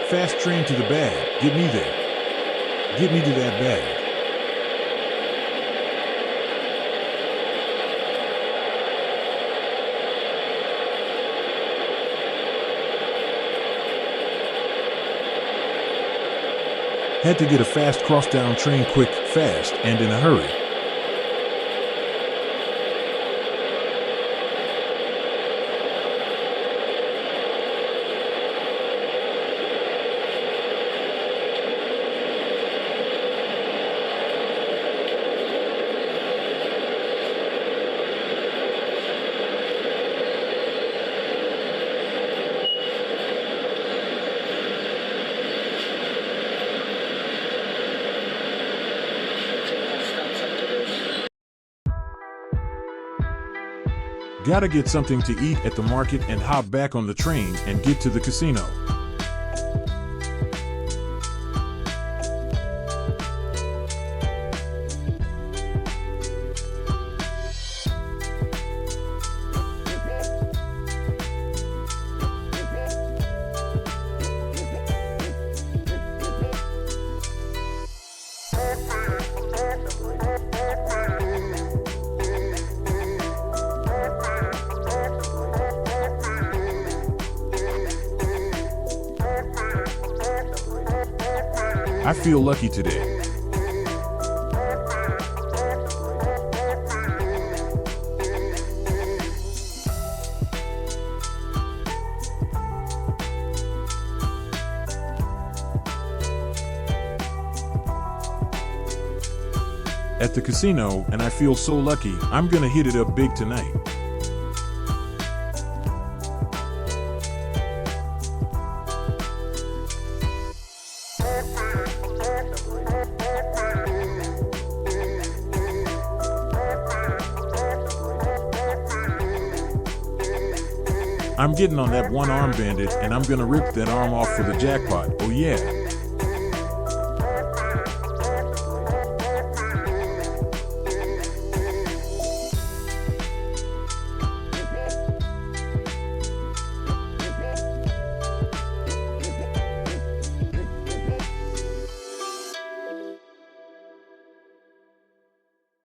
Fast train to the bag. Get me there. Get me to that bag. Had to get a fast cross-town train quick, fast, and in a hurry. Gotta get something to eat at the market and hop back on the train and get to the casino. I feel lucky today. At the casino, and I feel so lucky, I'm gonna hit it up big tonight. I'm getting on that one-arm bandit, and I'm gonna rip that arm off for the jackpot. Oh yeah.